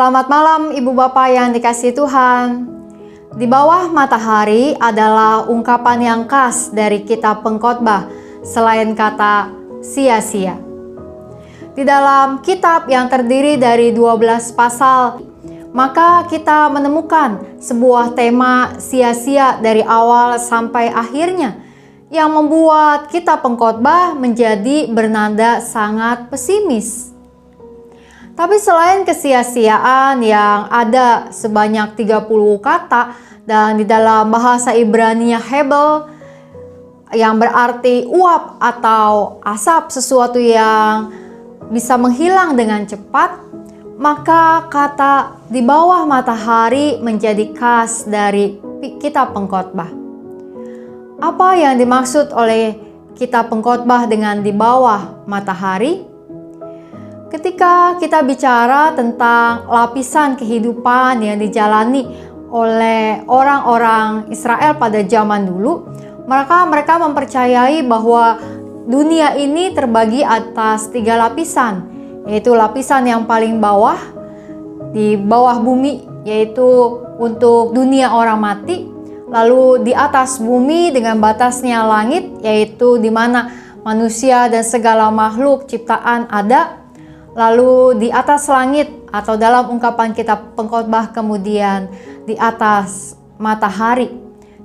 Selamat malam Ibu Bapak yang dikasihi Tuhan. Di bawah matahari adalah ungkapan yang khas dari kitab Pengkhotbah selain kata sia-sia. Di dalam kitab yang terdiri dari 12 pasal, maka kita menemukan sebuah tema sia-sia dari awal sampai akhirnya yang membuat kitab Pengkhotbah menjadi bernada sangat pesimis. Tapi selain kesia-siaan yang ada sebanyak 30 kata dan di dalam bahasa Ibrani Hebel yang berarti uap atau asap, sesuatu yang bisa menghilang dengan cepat, maka kata di bawah matahari menjadi khas dari kitab Pengkhotbah. Apa yang dimaksud oleh kitab Pengkhotbah dengan di bawah matahari? Ketika kita bicara tentang lapisan kehidupan yang dijalani oleh orang-orang Israel pada zaman dulu, mereka mempercayai bahwa dunia ini terbagi atas 3 lapisan, yaitu lapisan yang paling bawah, di bawah bumi, yaitu untuk dunia orang mati, lalu di atas bumi dengan batasnya langit, yaitu di mana manusia dan segala makhluk ciptaan ada. Lalu di atas langit atau dalam ungkapan kitab Pengkhotbah kemudian di atas matahari,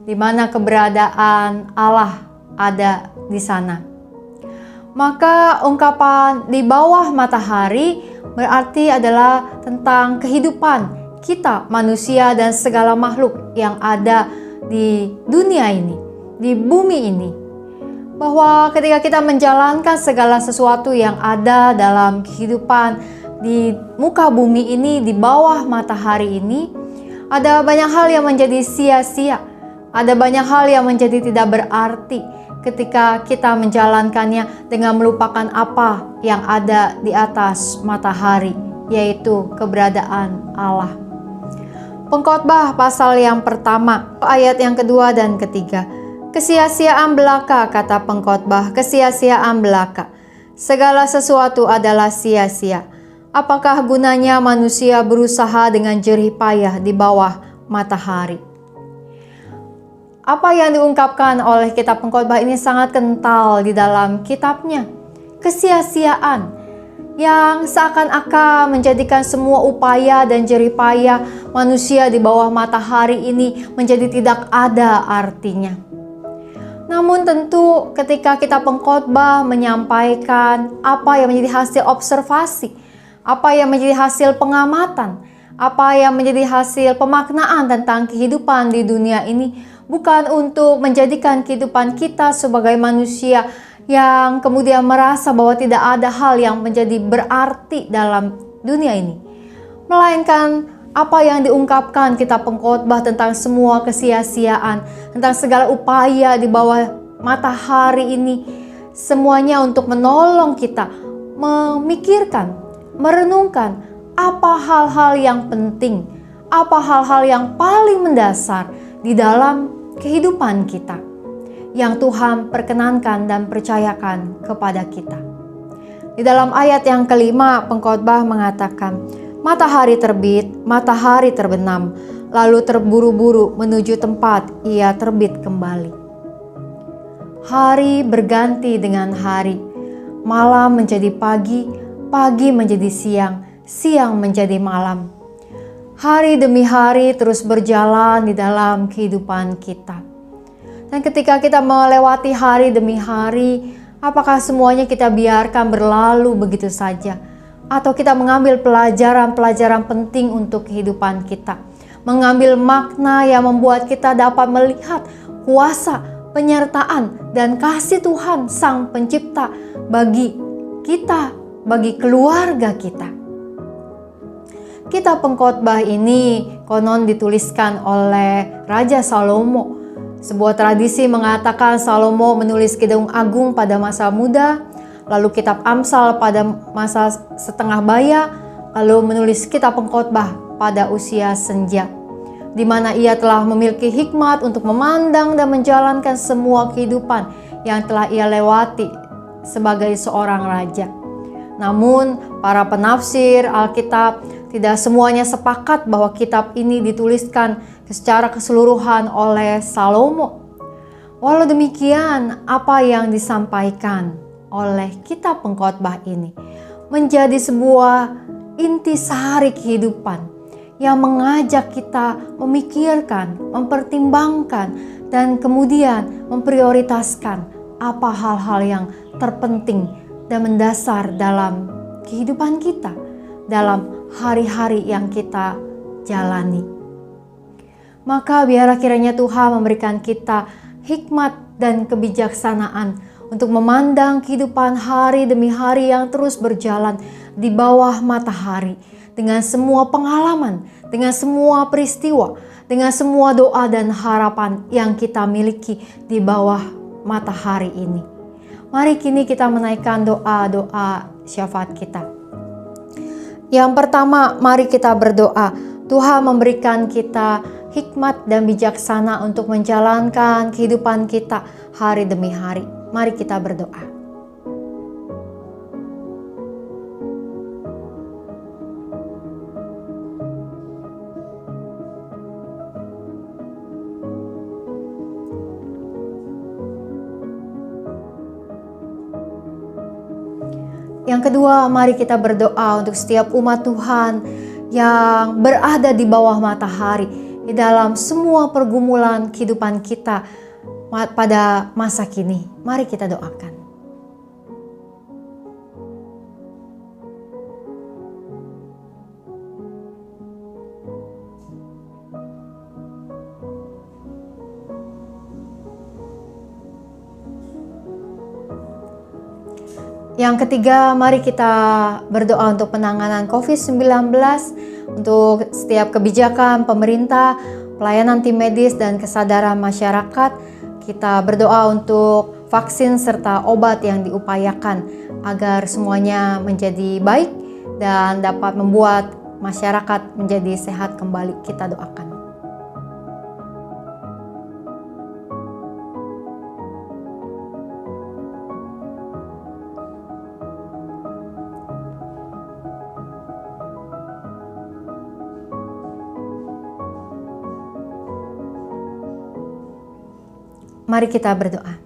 di mana keberadaan Allah ada di sana. Maka ungkapan di bawah matahari berarti adalah tentang kehidupan kita manusia dan segala makhluk yang ada di dunia ini, di bumi ini. Bahwa ketika kita menjalankan segala sesuatu yang ada dalam kehidupan di muka bumi ini, di bawah matahari ini, ada banyak hal yang menjadi sia-sia, ada banyak hal yang menjadi tidak berarti ketika kita menjalankannya dengan melupakan apa yang ada di atas matahari, yaitu keberadaan Allah. Pengkhotbah pasal yang pertama, ayat yang kedua dan ketiga. Kesia-siaan belaka, kata Pengkhotbah, kesia-siaan belaka. Segala sesuatu adalah sia-sia. Apakah gunanya manusia berusaha dengan jerih payah di bawah matahari? Apa yang diungkapkan oleh kitab Pengkhotbah ini sangat kental di dalam kitabnya. Kesia-siaan yang seakan-akan menjadikan semua upaya dan jerih payah manusia di bawah matahari ini menjadi tidak ada artinya. Namun tentu ketika kita Pengkhotbah menyampaikan apa yang menjadi hasil observasi, apa yang menjadi hasil pengamatan, apa yang menjadi hasil pemaknaan tentang kehidupan di dunia ini, bukan untuk menjadikan kehidupan kita sebagai manusia yang kemudian merasa bahwa tidak ada hal yang menjadi berarti dalam dunia ini, melainkan apa yang diungkapkan kitab Pengkhotbah tentang semua kesia-siaan, tentang segala upaya di bawah matahari ini, semuanya untuk menolong kita memikirkan, merenungkan apa hal-hal yang penting, apa hal-hal yang paling mendasar di dalam kehidupan kita yang Tuhan perkenankan dan percayakan kepada kita. Di dalam ayat yang kelima, Pengkhotbah mengatakan, matahari terbit, matahari terbenam, lalu terburu-buru menuju tempat ia terbit kembali. Hari berganti dengan hari, malam menjadi pagi, pagi menjadi siang, siang menjadi malam. Hari demi hari terus berjalan di dalam kehidupan kita. Dan ketika kita melewati hari demi hari, apakah semuanya kita biarkan berlalu begitu saja? Atau kita mengambil pelajaran-pelajaran penting untuk kehidupan kita, mengambil makna yang membuat kita dapat melihat kuasa, penyertaan, dan kasih Tuhan Sang Pencipta bagi kita, bagi keluarga kita. Kitab Pengkhotbah ini konon dituliskan oleh Raja Salomo. Sebuah tradisi mengatakan Salomo menulis Kidung Agung pada masa muda, lalu kitab Amsal pada masa setengah baya, lalu menulis kitab Pengkhotbah pada usia senja, di mana ia telah memiliki hikmat untuk memandang dan menjalankan semua kehidupan yang telah ia lewati sebagai seorang raja. Namun para penafsir Alkitab tidak semuanya sepakat bahwa kitab ini dituliskan secara keseluruhan oleh Salomo. Walau demikian, apa yang disampaikan oleh kitab pengkhotbah ini menjadi sebuah intisari kehidupan yang mengajak kita memikirkan, mempertimbangkan, dan kemudian memprioritaskan apa hal-hal yang terpenting dan mendasar dalam kehidupan kita, dalam hari-hari yang kita jalani. Maka biarlah kiranya Tuhan memberikan kita hikmat dan kebijaksanaan untuk memandang kehidupan hari demi hari yang terus berjalan di bawah matahari, dengan semua pengalaman, dengan semua peristiwa, dengan semua doa dan harapan yang kita miliki di bawah matahari ini. Mari kini kita menaikkan doa-doa syafaat kita. Yang pertama, mari kita berdoa. Tuhan memberikan kita hikmat dan bijaksana untuk menjalankan kehidupan kita hari demi hari. Mari kita berdoa. Yang kedua, mari kita berdoa untuk setiap umat Tuhan yang berada di bawah matahari, di dalam semua pergumulan kehidupan kita pada masa kini. Mari kita doakan. Yang ketiga, mari kita berdoa untuk penanganan COVID-19, untuk setiap kebijakan pemerintah, pelayanan tim medis, dan kesadaran masyarakat. Kita berdoa untuk vaksin serta obat yang diupayakan agar semuanya menjadi baik dan dapat membuat masyarakat menjadi sehat kembali. Kita doakan. Mari kita berdoa.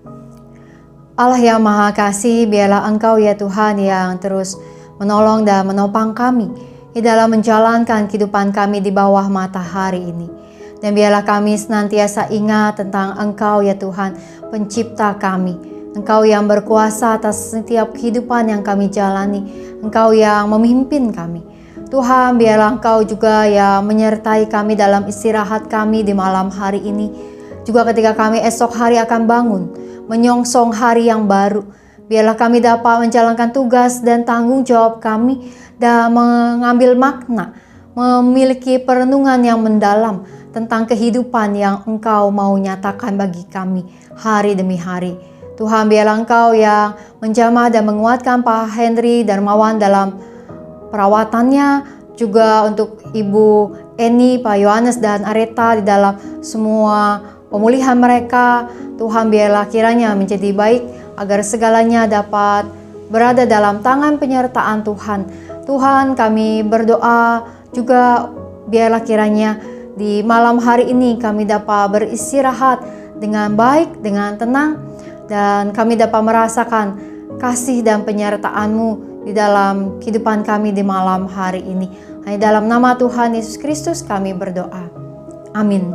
Allah yang Maha Kasih, biarlah Engkau ya Tuhan yang terus menolong dan menopang kami di dalam menjalankan kehidupan kami di bawah matahari ini. Dan biarlah kami senantiasa ingat tentang Engkau ya Tuhan, pencipta kami. Engkau yang berkuasa atas setiap kehidupan yang kami jalani. Engkau yang memimpin kami. Tuhan, biarlah Engkau juga yang menyertai kami dalam istirahat kami di malam hari ini. Juga ketika kami esok hari akan bangun, menyongsong hari yang baru, biarlah kami dapat menjalankan tugas dan tanggung jawab kami dan mengambil makna, memiliki perenungan yang mendalam tentang kehidupan yang Engkau mau nyatakan bagi kami hari demi hari. Tuhan, biarlah Engkau yang menjamah dan menguatkan Pak Henry Darmawan dalam perawatannya, juga untuk Ibu Eni, Pak Yohanes, dan Areta di dalam semua pemulihan mereka. Tuhan, biarlah kiranya menjadi baik agar segalanya dapat berada dalam tangan penyertaan Tuhan. Tuhan, kami berdoa juga biarlah kiranya di malam hari ini kami dapat beristirahat dengan baik, dengan tenang, dan kami dapat merasakan kasih dan penyertaan-Mu di dalam kehidupan kami di malam hari ini. Hanya dalam nama Tuhan Yesus Kristus kami berdoa. Amin.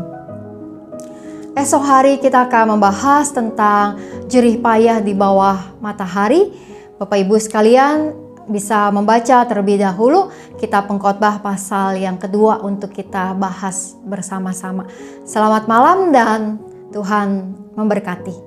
Esok hari kita akan membahas tentang jerih payah di bawah matahari. Bapak Ibu sekalian bisa membaca terlebih dahulu kitab Pengkhotbah pasal yang kedua untuk kita bahas bersama-sama. Selamat malam dan Tuhan memberkati.